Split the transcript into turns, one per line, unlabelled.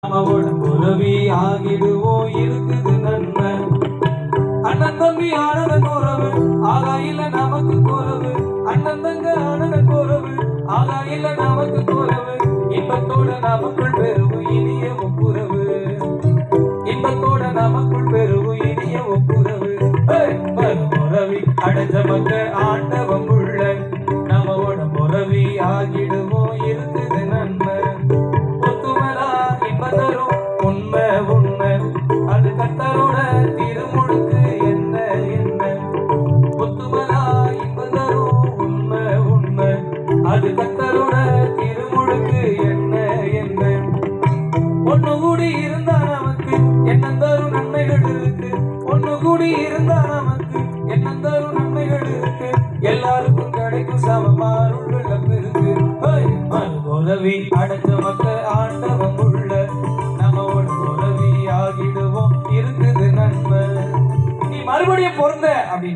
அவனோட உறவி ஆகிடுவோம் இருக்குது நன்மை. அண்ணன் தம்பி ஆனதன் உறவு ஆகாயில நமக்கு குறவு. அண்ணன் தங்க ஆனதன் உறவு ஆகாயில நமக்கு குறவு. இன்பத்தோட நமக்குள் பெருவு இனிய ஒப்புரவு. இன்பத்தோட நமக்குள் பெருவு இனிய ஒப்புரவு. உறவி அடைஞ்ச மக்கள் ஆண்டவம் உள்ள நம்மோட உறவி ஆகிடுவோம் இருக்குது நன்மை. ஒத்துமலா இன்பம் தரும் உண்மை உண்மை அது கர்த்தரோட திருமுழுக்கு என்ன என்ன. ஒத்துமலா இன்பம் தரும் உண்மை உண்மை அது கர்த்தரோட திருமுழுக்கு என்ன என்ன. ஒண்ணு கூடி இருந்தா நமக்கு என்ன தரும் நன்மைகள் இருக்கு. ஒண்ணு கூடி இருந்தா நமக்கு என்ன தரும் நன்மைகள் இருக்கு. எல்லாருக்கும் கிடைக்கும் சமமாருள்ள பெருக்கு. உறவி அடைஞ்ச மக்கள் ஆண்டவம் உள்ள நம்மோட உறவி ஆகிடுவோம் இருக்குது நன்மை. நீ மறுபடியும் பொருந்த அப்படின்னு